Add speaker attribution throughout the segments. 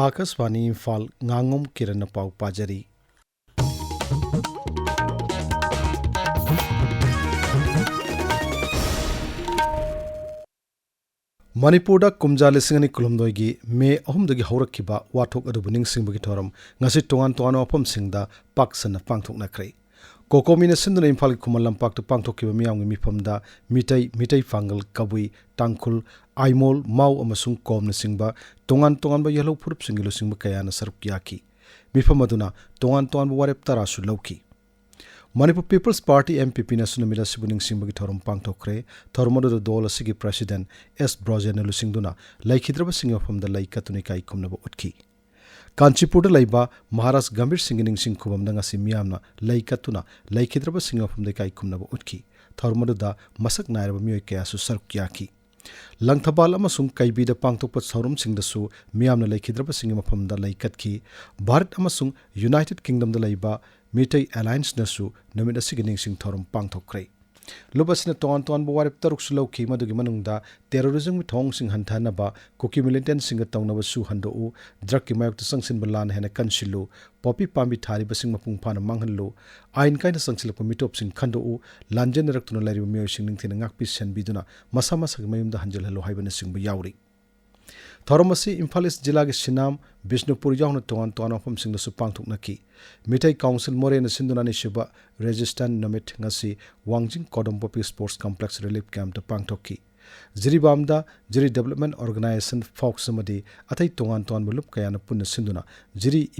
Speaker 1: Akashvani Imphal ngangom kiran na pau pajari Manipurda kumja lisingani kulumdoi me ahumdagi haurakkiba wathok adu ningsingbagi thoram ngasi tongan tongan wafam singda paksana pangthoknakrai kokomina sinduna Imphal kumal lampak tu pangthokkiba miyamgi mifamda mitai fangal kabui tangkhul aimol mau amasung komna singba tongan ba yalo phurup singilo singba kayana saruk yaki mifam aduna tongan ba warep tarasu lauki Manipur People's Party MPP na sunamida sibuning simbagi thorum pangthokre thormodo dol asigi president S Brojen lusingduna laikhidraba singofamda laikatuni kai kumnaba utki Kanchipurda laiba Maharaj Gambir Singing Sing Kubam ngasi miyamna laikatuna laikhidraba singofamda kai kumnaba utki thormodo da masak nairaba mioi kayasu saruk yaki Langthabal amasung kaibida pangthokpa thorum singdasu miyamna laikhidraba singomafamda laikatki Bharat amasung United Kingdom da laiba Mitai Alliance nasu namid asigining sing thorum pangthokrai lubasina ton bo warep taruk sulau ki madugi manungda terrorism mi thong sing hanthana ba koki militant singa tawna su hando u drug ki mayok sangsin balan hena kansilu popi pambi thari basing mapung phana manghanlu ain kaina sangsil pa mitop sing khando u lanjen rak tuna lari miyo sing ning thina ngakpi sen biduna masa mayumda hanjal halo haibana sing bu yauri Thoromasi Imphal East Jilla ki Sinam Bishnupur yawna tongan wafam singda su pangthoknaki Mitai Council More na sinduna ni shiba Resistant Namit ngasi Wangjing Kodampopi Sports Complex Relief Camp ta pangthokki Jiribamda Jiri Development Organization Folk Samadi atai tongan bulup kayana punna sinduna Jiri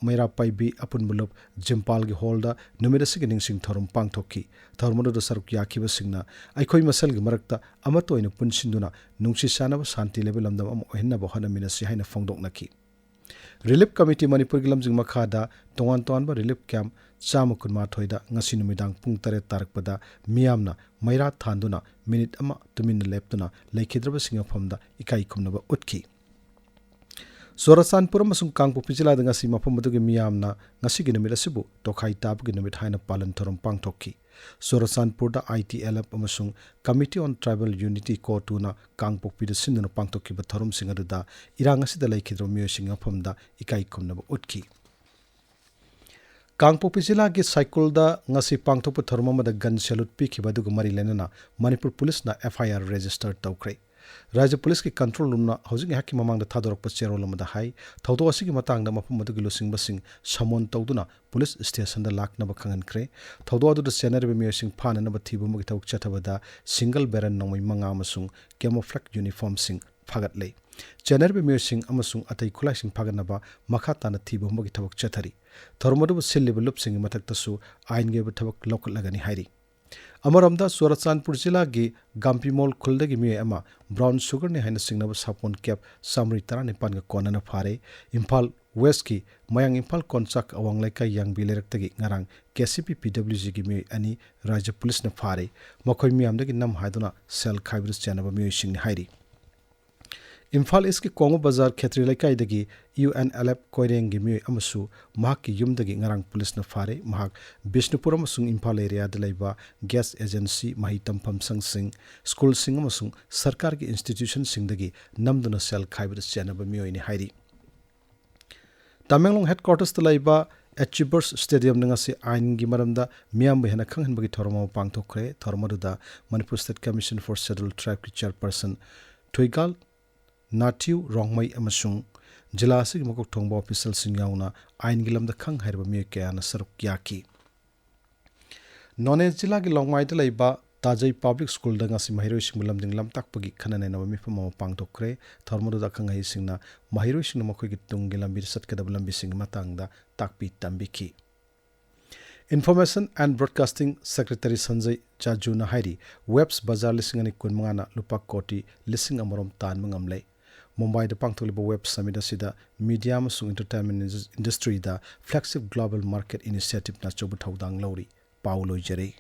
Speaker 1: Maira Paibi apun bulup Jimpal gi Holda numida sigining sing thorum pangthokki thormodo do saruk yakiba singna aikhoi masal gi marakta amato ina pun sinduna nungsi sanaba shanti level amdam am ohenna bo hana minasi haina fongdoknaki Relief Committee Manipur gi lamjing makhada tongan ba relief camp chama kunma thoida ngasi numidang pung tare tarakpada miyamna maira thanduna minute ama tumin leptuna laikhidraba singafamda ikai kumnaba utki Sorasanpur amasung Kangpopi jila da ngasi mafam adugi miyamna ngasi gi numit asibu tokhai tabgi numit haina palan thorum pangthokki Sorasanpur da ITLF amasung Committee on Tribal Unity ko tuna Kangpopi da sinduna pangthokki ba thorum singadu da irang asida laikhidro miyo singafamda ikai kumnaba utki Kangpopi jila gi cycle da ngasi pangthokpa thorum amada gun salute pikhiba dugu mari lenana Manipur Police na FIR registered tawkrai Raja Police ki control room na housing haki mamangda thadorokpa cherol amada hai thawdo asigi matangda mafam adugi losing samon tawduna police station da laknaba khangankre thawdo adu da senator be sing phana na thibu mugi thawk chathabada single barrel nomai manga amasung camouflage uniform sing phagat lei Chener be sing amasung atai khulai sing phaganaba makha tana thibu mugi thawk chathari thormodu sillibu lup sing matakta su ain ge thawk lokal lagani hairi Amaramda Sorasanpur Jilla gi Gampimol Kuldagi mi ama brown sugar ne haina singnaba sapon cap samri tarani pan ga konana phare Imphal West ki mayang Imphal konchak awanglai yang bilerak ngarang KCP PWG gi mi ani Raja Police na phare makhoi mi amdagi nam haiduna sel khaibris chanaba mi sing hairi Imphal East ki Kongo Bazar Khetri Laikai dagi UNLF Koireng gi mi amasu mahak ki yum dagi ngarang police na phare mahak Bishnupur amasung Imphal area da laiba gas agency mahi tampam sing school sing amasung sarkar ki institution sing dagi namduna sel khaibris chanaba mi ni hairi Tamenglong headquarters da laiba Achievers Stadium ngasi ain gi maramda miyam be hena khanghan bagi thorma pangthokre thormadu da Manipur State Commission for Scheduled Tribe ki chairperson Thoigal Natiu Rongmai amasung jila asigi makok thongba official sing yauna ain gilam da khang hairba mi kayana saruk yaki None jila gi Longmai da laiba Tajai Public School da ngasi mahiroi sing mulam ding lam takpagi khanane na mi phama pangthokre thormodu da khang hai singna mahiroi sing makoi gi tungi lambi satkada lambi sing matangda takpi tambiki Information and Broadcasting Secretary Sanjay Chajuna Hairi Webs Bazar lisingani kunmangana lupa koti lising amarom tan mangamlei Mumbai da pangtholiba web summit asida media amasung entertainment industry da flagship global market initiative na chobu thaudang lori Paulo Jere